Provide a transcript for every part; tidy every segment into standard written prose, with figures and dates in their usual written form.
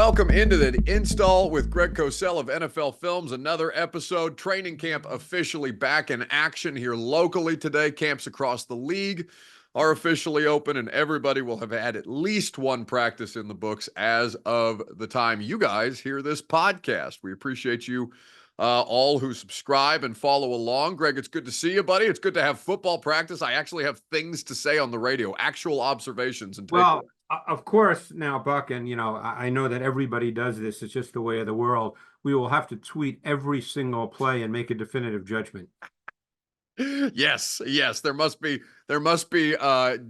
Welcome into the install with Greg Cosell of NFL Films. Another episode. Training camp officially back in action here locally today. Camps across the league are officially open, and everybody will have had at least one practice in the books as of the time you guys hear this podcast. We appreciate you all who subscribe and follow along. Greg, it's good to see you, buddy. It's good to have football practice. I actually have things to say on the radio, actual observations and takeaways. Well, of course, now, Buck, and I know that everybody does this. It's just the way of the world. We will have to tweet every single play and make a definitive judgment. Yes. There must be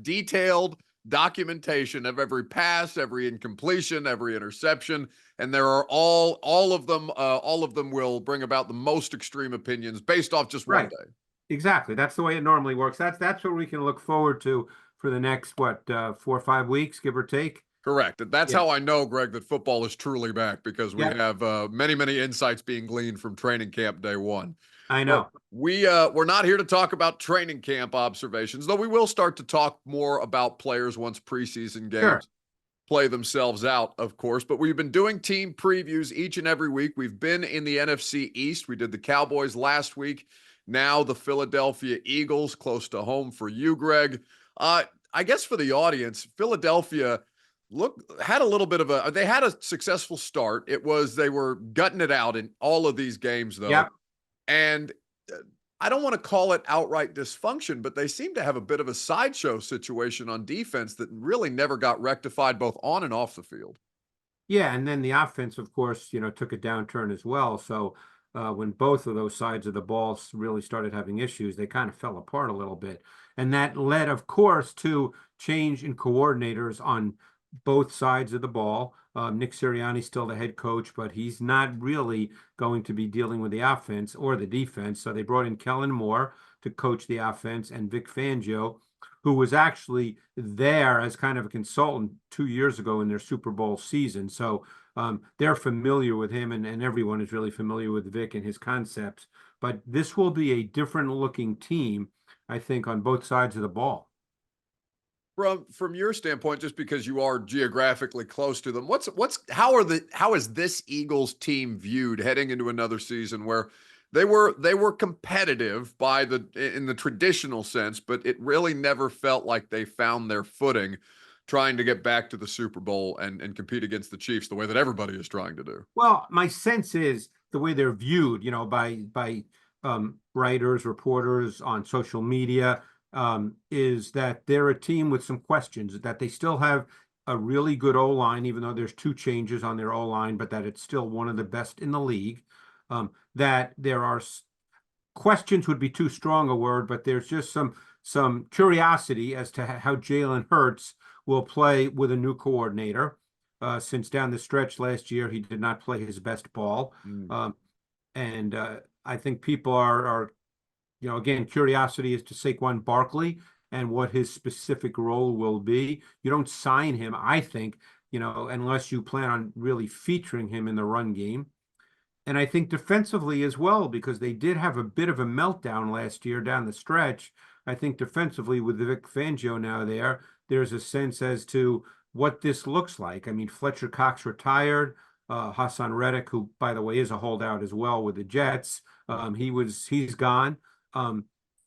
detailed documentation of every pass, every incompletion, every interception, and there are all of them. All of them will bring about the most extreme opinions based off just one day. Exactly. That's the way it normally works. That's what we can look forward to for the next 4 or 5 weeks, give or take. Correct. That's how I know, Greg, that football is truly back, because we have many insights being gleaned from training camp day one. I know. But we're not here to talk about training camp observations, though we will start to talk more about players once preseason games play themselves out, of course. But we've been doing team previews each and every week. We've been in the NFC East. We did the Cowboys last week. Now the Philadelphia Eagles, close to home for you, Greg. I guess for the audience, Philadelphia had a little bit of they had a successful start. They were gutting it out in all of these games, though. Yep. And I don't want to call it outright dysfunction, but they seem to have a bit of a sideshow situation on defense that really never got rectified both on and off the field. Yeah, and then the offense, of course, took a downturn as well. So when both of those sides of the ball really started having issues, they kind of fell apart a little bit. And that led, of course, to change in coordinators on both sides of the ball. Nick Sirianni's still the head coach, but he's not really going to be dealing with the offense or the defense. So they brought in Kellen Moore to coach the offense, and Vic Fangio, who was actually there as kind of a consultant 2 years ago in their Super Bowl season. So they're familiar with him, and everyone is really familiar with Vic and his concepts. But this will be a different looking team, I think, on both sides of the ball. From your standpoint, just because you are geographically close to them, how is this Eagles team viewed heading into another season where they were competitive in the traditional sense, but it really never felt like they found their footing trying to get back to the Super Bowl and compete against the Chiefs the way that everybody is trying to do? Well, my sense is the way they're viewed, by writers, reporters on social media, is that they're a team with some questions, that they still have a really good O-line, even though there's 2 changes on their O-line, but that it's still one of the best in the league. That there are questions would be too strong a word, but there's just some curiosity as to how Jalen Hurts will play with a new coordinator. Since down the stretch last year, he did not play his best ball. And I think people are again, curiosity is to Saquon Barkley and what his specific role will be. You don't sign him, I think, unless you plan on really featuring him in the run game. And I think defensively as well, because they did have a bit of a meltdown last year down the stretch. I think defensively with Vic Fangio now there's a sense as to what this looks like. I mean, Fletcher Cox retired. Hassan Reddick, who, by the way, is a holdout as well with the Jets, he's gone. The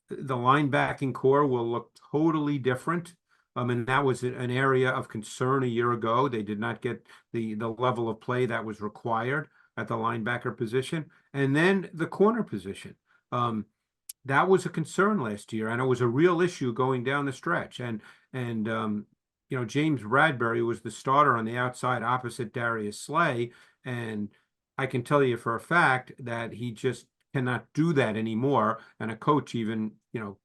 linebacking core will look totally different. And that was an area of concern a year ago. They did not get the level of play that was required at the linebacker position. And then the corner position. That was a concern last year, and it was a real issue going down the stretch. And James Bradbury was the starter on the outside opposite Darius Slay. And I can tell you for a fact that he just cannot do that anymore. And a coach even,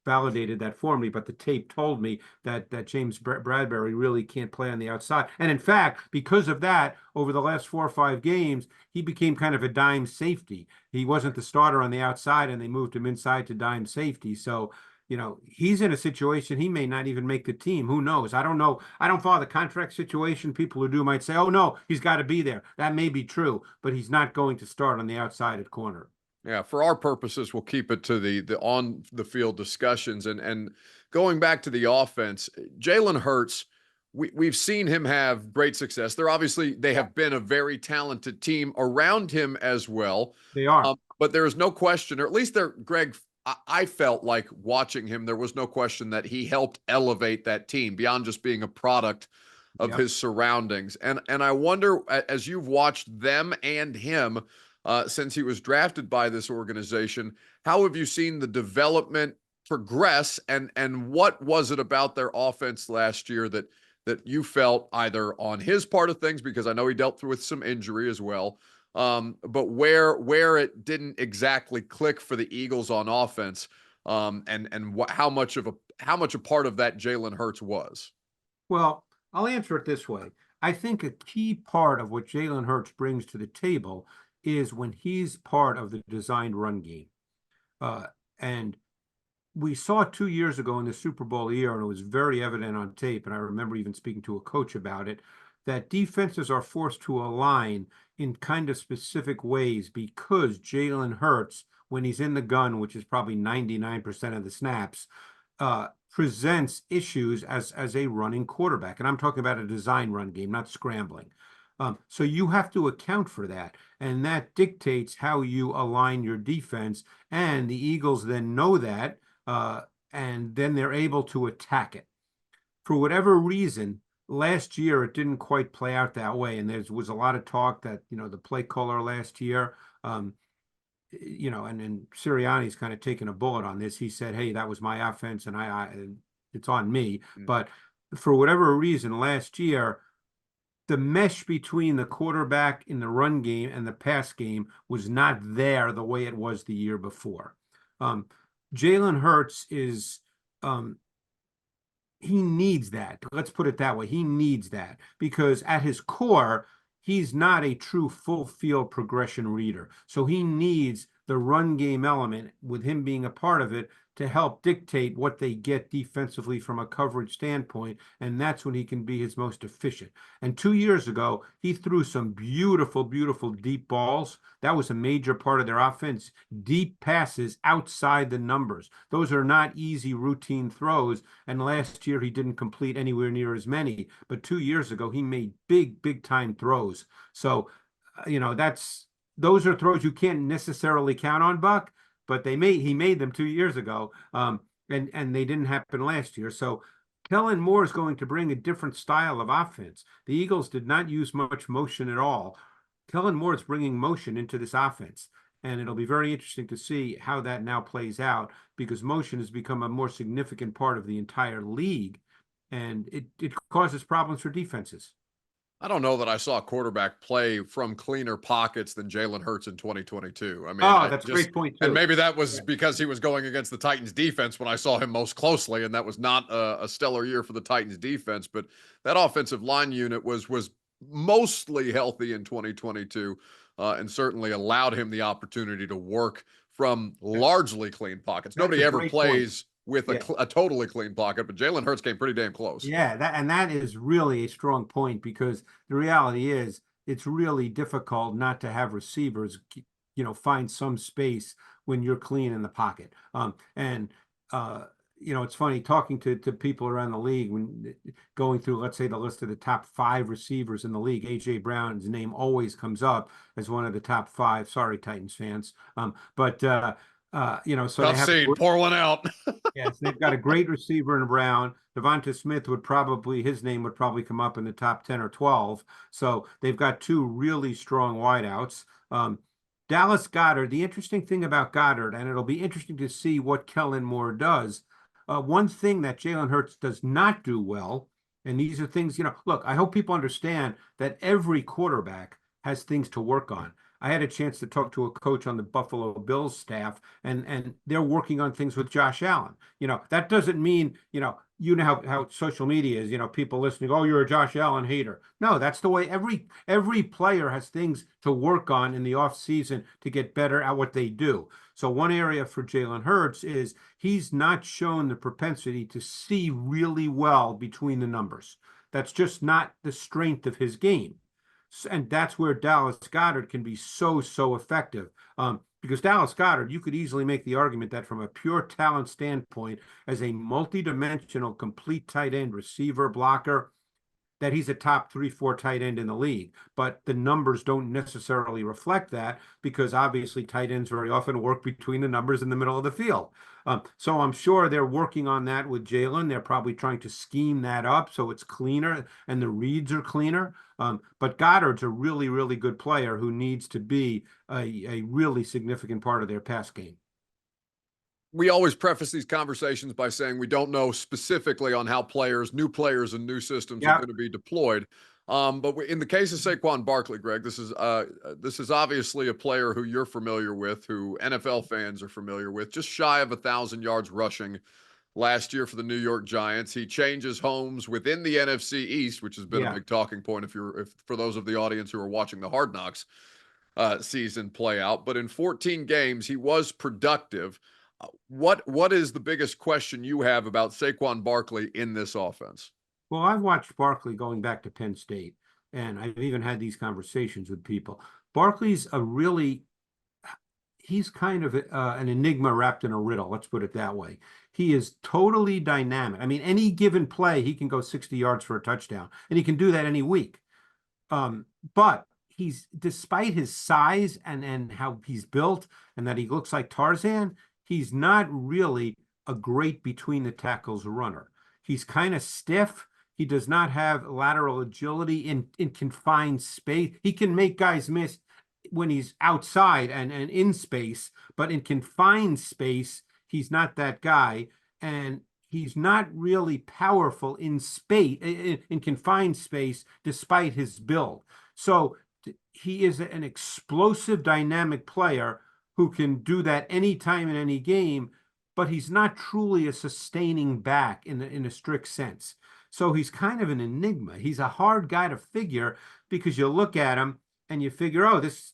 validated that for me. But the tape told me that James Bradbury really can't play on the outside. And in fact, because of that, over the last 4 or 5 games, he became kind of a dime safety. He wasn't the starter on the outside, and they moved him inside to dime safety. So, he's in a situation he may not even make the team. Who knows? I don't know. I don't follow the contract situation. People who do might say, oh, no, he's got to be there. That may be true, but he's not going to start on the outside at corner. Yeah, for our purposes, we'll keep it to the on the field discussions. And going back to the offense, Jalen Hurts we've seen him have great success. They have been a very talented team around him as well. They are. But there is no question, or at least there, Greg, I felt like watching him, there was no question that he helped elevate that team beyond just being a product of his surroundings. And I wonder, as you've watched them and him since he was drafted by this organization, how have you seen the development progress, and what was it about their offense last year that you felt either on his part of things, because I know he dealt with some injury as well, but where it didn't exactly click for the Eagles on offense, and how much a part of that Jalen Hurts was? Well, I'll answer it this way. I think a key part of what Jalen Hurts brings to the table is when he's part of the designed run game. And we saw 2 years ago in the Super Bowl year, and it was very evident on tape, and I remember even speaking to a coach about it, that defenses are forced to align in kind of specific ways because Jalen Hurts, when he's in the gun, which is probably 99% of the snaps, presents issues as a running quarterback. And I'm talking about a design run game, not scrambling. So you have to account for that. And that dictates how you align your defense. And the Eagles then know that, and then they're able to attack it. For whatever reason, last year it didn't quite play out that way. And there was a lot of talk that, the play caller last year, and then Sirianni's kind of taken a bullet on this. He said, "Hey, that was my offense, and it's on me." Mm-hmm. But for whatever reason, last year, the mesh between the quarterback in the run game and the pass game was not there the way it was the year before. Jalen Hurts is, he needs that. Let's put it that way. He needs that because at his core, he's not a true full field progression reader. So he needs the run game element, with him being a part of it, to help dictate what they get defensively from a coverage standpoint. And that's when he can be his most efficient. And 2 years ago, he threw some beautiful, beautiful deep balls. That was a major part of their offense. Deep passes outside the numbers. Those are not easy routine throws. And last year, he didn't complete anywhere near as many. But 2 years ago, he made big, big time throws. So, those are throws you can't necessarily count on, Buck, but he made them 2 years ago, and they didn't happen last year. So Kellen Moore is going to bring a different style of offense. The Eagles did not use much motion at all. Kellen Moore is bringing motion into this offense, and it'll be very interesting to see how that now plays out, because motion has become a more significant part of the entire league, and it causes problems for defenses. I don't know that I saw a quarterback play from cleaner pockets than Jalen Hurts in 2022. I mean, that's a great point too. And maybe that was because he was going against the Titans defense when I saw him most closely, and that was not a stellar year for the Titans defense. But that offensive line unit was mostly healthy in 2022, and certainly allowed him the opportunity to work from largely clean pockets. Nobody ever plays with a totally clean pocket, but Jalen Hurts came pretty damn close. Yeah, that is really a strong point, because the reality is it's really difficult not to have receivers, find some space when you're clean in the pocket. It's funny talking to people around the league, when going through, let's say, the list of the top 5 receivers in the league. A.J. Brown's name always comes up as one of the top 5. Sorry, Titans fans. So tough they have scene, pour one out. Yes, they've got a great receiver in Brown. Devonta Smith his name would probably come up in the top 10 or 12. So they've got 2 really strong wideouts. Dallas Goedert, the interesting thing about Goedert, and it'll be interesting to see what Kellen Moore does. One thing that Jalen Hurts does not do well, and these are things, look, I hope people understand that every quarterback has things to work on. I had a chance to talk to a coach on the Buffalo Bills staff, and they're working on things with Josh Allen. That doesn't mean, how social media is, people listening, "Oh, you're a Josh Allen hater." No, that's the way every player has things to work on in the off season to get better at what they do. So one area for Jalen Hurts is he's not shown the propensity to see really well between the numbers. That's just not the strength of his game. And that's where Dallas Goedert can be so effective. Because Dallas Goedert, you could easily make the argument that from a pure talent standpoint, as a multidimensional, complete tight end, receiver, blocker, that he's a top 3, 4 tight end in the league. But the numbers don't necessarily reflect that, because obviously tight ends very often work between the numbers in the middle of the field. So I'm sure they're working on that with Jalen. They're probably trying to scheme that up so it's cleaner and the reads are cleaner. But Goddard's a really, really good player who needs to be a really significant part of their pass game. We always preface these conversations by saying we don't know specifically on how new players and new systems are going to be deployed. But in the case of Saquon Barkley, Greg, this is obviously a player who you're familiar with, who NFL fans are familiar with, just shy of 1,000 yards rushing last year for the New York Giants. He changes homes within the NFC East, which has been a big talking point if for those of the audience who are watching the Hard Knocks season play out. But in 14 games, he was productive. What is the biggest question you have about Saquon Barkley in this offense? Well, I've watched Barkley going back to Penn State, and I've even had these conversations with people. Barkley's he's kind of an enigma wrapped in a riddle. Let's put it that way. He is totally dynamic. I mean, any given play, he can go 60 yards for a touchdown, and he can do that any week. But despite his size and how he's built and that he looks like Tarzan, he's not really a great between the tackles runner. He's kind of stiff. He does not have lateral agility in confined space. He can make guys miss when he's outside and in space, but in confined space, he's not that guy. And he's not really powerful in space, in confined space, despite his build. So he is an explosive, dynamic player who can do that anytime in any game, but he's not truly a sustaining back in a strict sense. So he's kind of an enigma. He's a hard guy to figure, because you look at him and you figure, oh, this,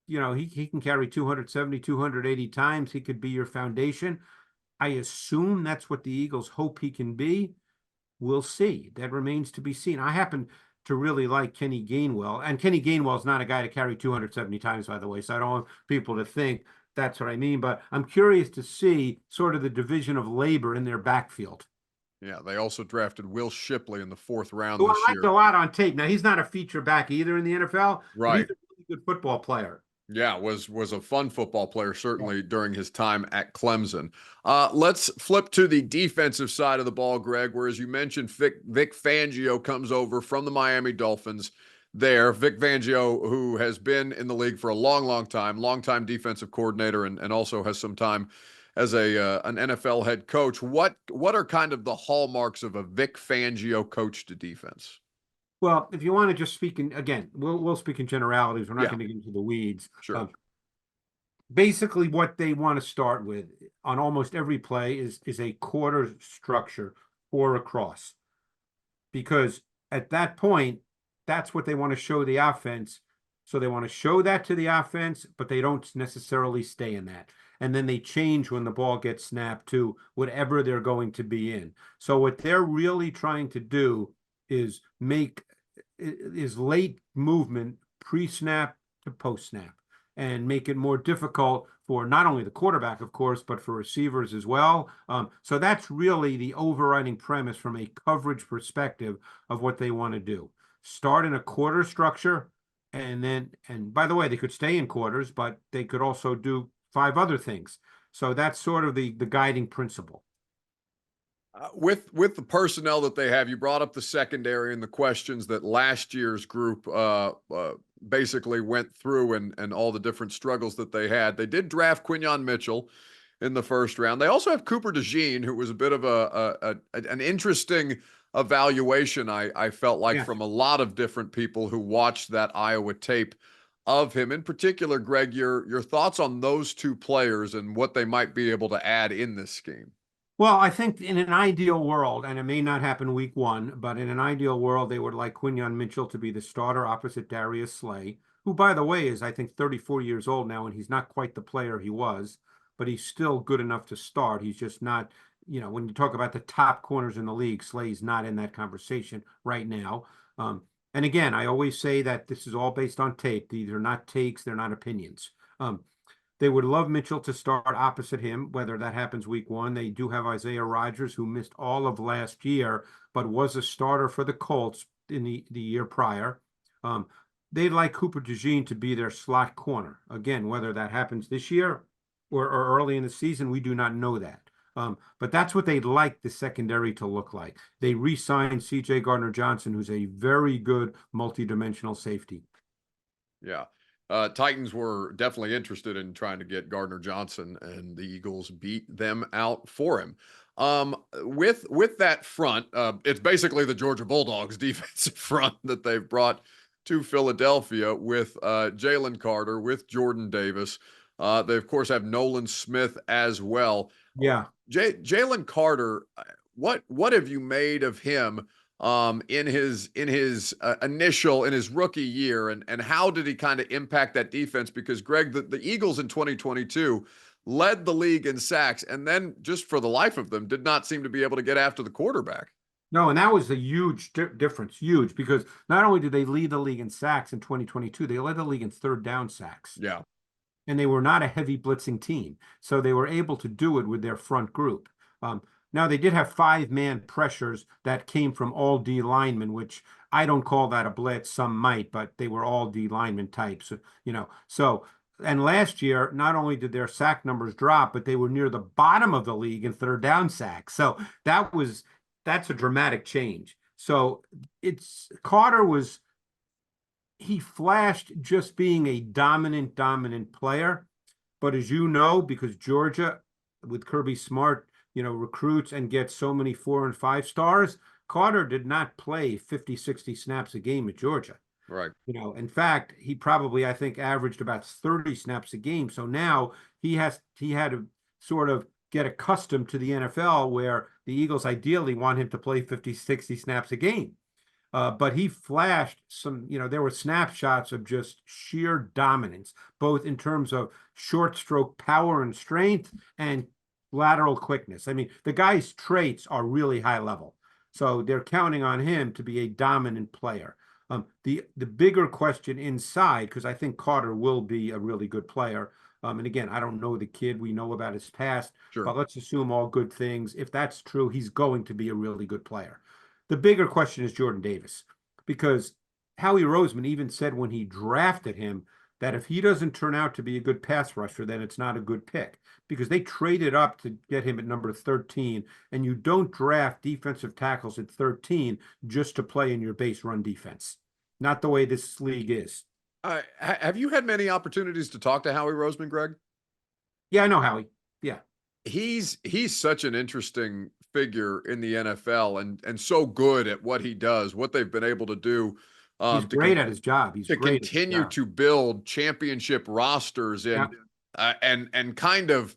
he can carry 270, 280 times. He could be your foundation. I assume that's what the Eagles hope he can be. We'll see. That remains to be seen. I happen to really like Kenny Gainwell, and Kenny Gainwell's not a guy to carry 270 times, by the way, so I don't want people to think that's what I mean, but I'm curious to see sort of the division of labor in their backfield. Yeah, they also drafted Will Shipley in the 4th round who this I liked year. a lot on tape. Now, he's not a feature back either in the NFL, right? But he's a really good football player. Yeah, was a fun football player, certainly during his time at Clemson. Let's flip to the defensive side of the ball, Greg, where, as you mentioned, Vic Fangio comes over from the Miami Dolphins there. Vic Fangio, who has been in the league for a long time defensive coordinator, and also has some time as an NFL head coach. What are kind of the hallmarks of a Vic Fangio coached defense? Well, if you want to just speak again, we'll speak in generalities. We're not going to get into the weeds. Sure. Basically, what they want to start with on almost every play is a quarter structure or across, because at that point, that's what they want to show the offense. So they want to show that to the offense, but they don't necessarily stay in that. And then they change when the ball gets snapped to whatever they're going to be in. So what they're really trying to do is make late movement pre-snap to post-snap, and make it more difficult for not only the quarterback, of course, but for receivers as well. So that's really the overriding premise from a coverage perspective of what they want to do. Start in a quarter structure, and by the way, they could stay in quarters, but they could also do 5 other things. So that's sort of the guiding principle. With the personnel that they have, you brought up the secondary and the questions that last year's group basically went through, and all the different struggles that they had. They did draft Quinyon Mitchell in the 1st round. They also have Cooper DeJean, who was a bit of an interesting evaluation, I felt like, from a lot of different people who watched that Iowa tape of him. In particular, Greg, your thoughts on those 2 players and what they might be able to add in this scheme. Well, I think in an ideal world, and it may not happen week 1, but in an ideal world, they would like Quinyon Mitchell to be the starter opposite Darius Slay, who, by the way, is, I think, 34 years old now, and he's not quite the player he was, but he's still good enough to start. He's just not, when you talk about the top corners in the league, Slay's not in that conversation right now. And again, I always say that this is all based on tape. These are not takes, they're not opinions. They would love Mitchell to start opposite him, whether that happens week 1. They do have Isaiah Rodgers, who missed all of last year but was a starter for the Colts in the year prior. They'd like Cooper DeJean to be their slot corner. Again, whether that happens this year or early in the season, we do not know that. But that's what they'd like the secondary to look like. They re-signed C.J. Gardner-Johnson, who's a very good multi-dimensional safety. Yeah. Titans were definitely interested in trying to get Gardner Johnson, and the Eagles beat them out for him. With that front, it's basically the Georgia Bulldogs defensive front that they've brought to Philadelphia with Jalen Carter, with Jordan Davis. They of course have Nolan Smith as well. Yeah. Jalen Carter, what have you made of him in his rookie year, and how did he kind of impact that defense? Because Greg, the Eagles in 2022 led the league in sacks, and then just for the life of them did not seem to be able to get after the quarterback. No, and that was a huge difference, huge, because not only did they lead the league in sacks in 2022, they led the league in third down sacks. Yeah. And they were not a heavy blitzing team, so they were able to do it with their front group. Now, they did have 5-man pressures that came from all D linemen, which I don't call that a blitz. Some might, but they were all D lineman types, So, and last year, not only did their sack numbers drop, but they were near the bottom of the league in third down sacks. So that's a dramatic change. So he flashed just being a dominant player. But as you know, because Georgia, with Kirby Smart, recruits and gets so many 4 and 5 stars, Carter did not play 50, 60 snaps a game at Georgia. Right. In fact, he probably, I think, averaged about 30 snaps a game. So now he had to sort of get accustomed to the NFL, where the Eagles ideally want him to play 50, 60 snaps a game. But he flashed some, there were snapshots of just sheer dominance, both in terms of short stroke power and strength and lateral quickness. I mean, the guy's traits are really high level. So they're counting on him to be a dominant player. The bigger question inside, because I think Carter will be a really good player. And again, I don't know the kid. We know about his past, Sure. But let's assume all good things. If that's true, he's going to be a really good player. The bigger question is Jordan Davis, because Howie Roseman even said when he drafted him that if he doesn't turn out to be a good pass rusher, then it's not a good pick, because they traded up to get him at number 13, and you don't draft defensive tackles at 13 just to play in your base run defense. Not the way this league is. Have you had many opportunities to talk to Howie Roseman, Greg? Yeah, I know Howie. Yeah. He's such an interesting figure in the NFL, and so good at what he does, what they've been able to do. He's great at his job. He's to great continue to build championship rosters and kind of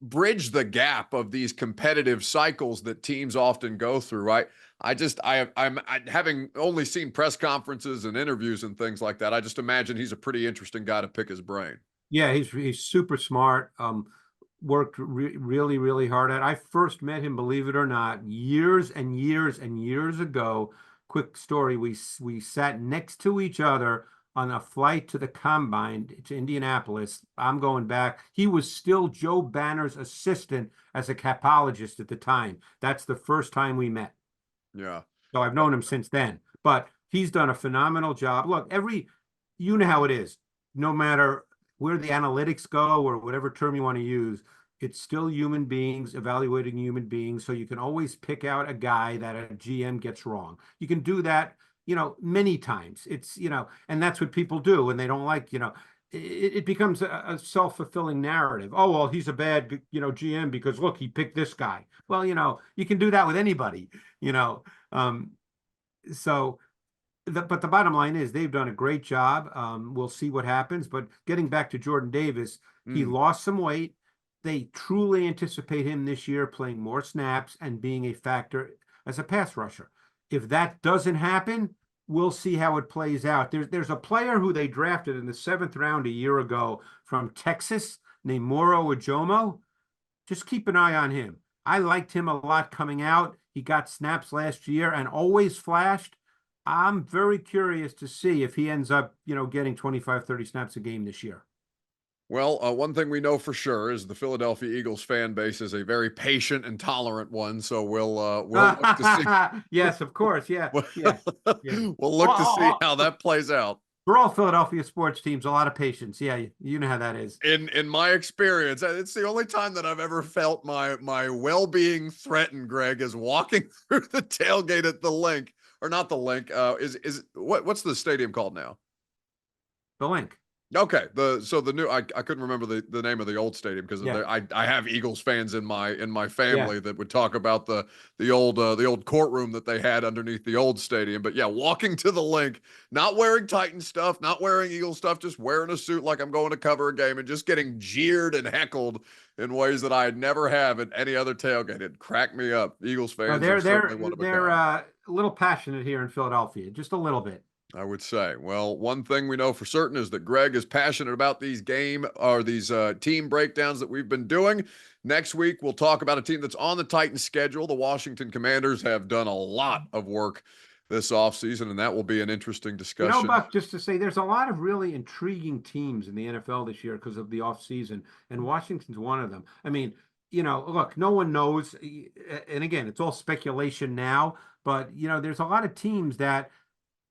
bridge the gap of these competitive cycles that teams often go through. Right? I'm having only seen press conferences and interviews and things like that. I just imagine he's a pretty interesting guy to pick his brain. Yeah, he's super smart. Worked really, really hard at. I first met him, believe it or not, years and years and years ago. Quick story: we sat next to each other on a flight to the Combine to Indianapolis. I'm going back. He was still Joe Banner's assistant as a capologist at the time. That's the first time we met. Yeah. So I've known him since then. But he's done a phenomenal job. Look, you know how it is. No matter where the analytics go or whatever term you want to use, it's still human beings evaluating human beings. So you can always pick out a guy that a GM gets wrong. You can do that, many times. It's, and that's what people do. And they don't like, it becomes a self-fulfilling narrative. Oh, well, he's a bad, GM because look, he picked this guy. Well, you can do that with anybody, but the bottom line is they've done a great job. We'll see what happens. But getting back to Jordan Davis, he lost some weight. They truly anticipate him this year playing more snaps and being a factor as a pass rusher. If that doesn't happen, we'll see how it plays out. There's a player who they drafted in the 7th round a year ago from Texas named Moro Ajomo. Just keep an eye on him. I liked him a lot coming out. He got snaps last year and always flashed. I'm very curious to see if he ends up, getting 25, 30 snaps a game this year. Well, one thing we know for sure is the Philadelphia Eagles fan base is a very patient and tolerant one. So we'll look to see. Yes, of course. Yeah, We'll yeah, yeah. look to see how that plays out. For all Philadelphia sports teams, a lot of patience. Yeah, you know how that is. In my experience, it's the only time that I've ever felt my well-being threatened, Greg, is walking through the tailgate at the Link, or not the Link. Is what's the stadium called now? The link. Okay, the new I couldn't remember the name of the old stadium because Yeah, I have Eagles fans in my yeah. family that would talk about the old courtroom that they had underneath the old stadium. But yeah, walking to the Link, not wearing Titan stuff, not wearing Eagle stuff, just wearing a suit like I'm going to cover a game, and just getting jeered and heckled in ways that I never have at any other tailgate. It cracked me up. Eagles No, fans are they're certainly they're one of a they're kind. uh, a little passionate here in Philadelphia, just a little bit. I would say. Well, one thing we know for certain is that Greg is passionate about these team breakdowns that we've been doing. Next week, we'll talk about a team that's on the Titans schedule. The Washington Commanders have done a lot of work this offseason, and that will be an interesting discussion. Buck, just to say, there's a lot of really intriguing teams in the NFL this year because of the offseason, and Washington's one of them. I mean, look, no one knows, and again, it's all speculation now, but there's a lot of teams that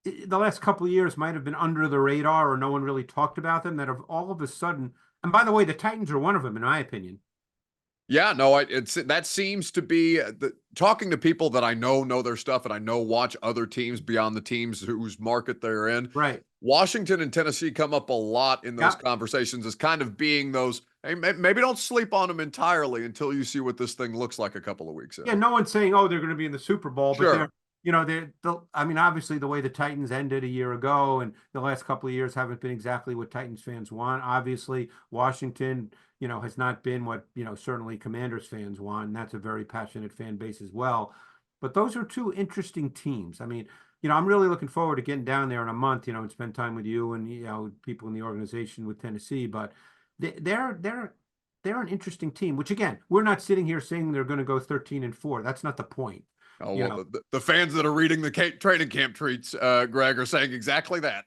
the last couple of years might have been under the radar or no one really talked about them that have all of a sudden, and by the way, the Titans are one of them, in my opinion. Yeah, no, that seems to be talking to people that I know their stuff, and I know watch other teams beyond the teams whose market they're in. Right. Washington and Tennessee come up a lot in those conversations as kind of being those, hey, maybe don't sleep on them entirely until you see what this thing looks like a couple of weeks in. Yeah, no one's saying, oh, they're going to be in the Super Bowl, but Sure. I mean, obviously the way the Titans ended a year ago and the last couple of years haven't been exactly what Titans fans want. Obviously, Washington, has not been what, certainly Commanders fans want, and that's a very passionate fan base as well. But those are two interesting teams. I mean, I'm really looking forward to getting down there in a month, and spend time with you and, people in the organization with Tennessee. But they're an interesting team, which again, we're not sitting here saying they're going to go 13-4. That's not the point. Oh, well, the fans that are reading the training camp tweets, Greg, are saying exactly that.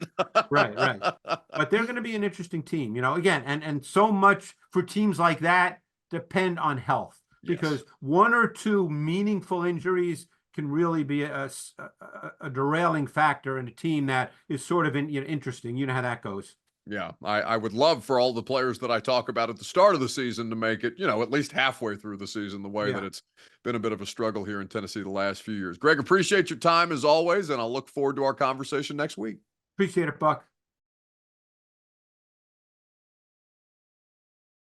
Right. But they're going to be an interesting team, again, and so much for teams like that depend on health because one or two meaningful injuries can really be a derailing factor in a team that is sort of interesting. You know how that goes. Yeah, I would love for all the players that I talk about at the start of the season to make it, at least halfway through the season, the way that it's been a bit of a struggle here in Tennessee the last few years. Greg, appreciate your time as always, and I'll look forward to our conversation next week. Appreciate it, Buck.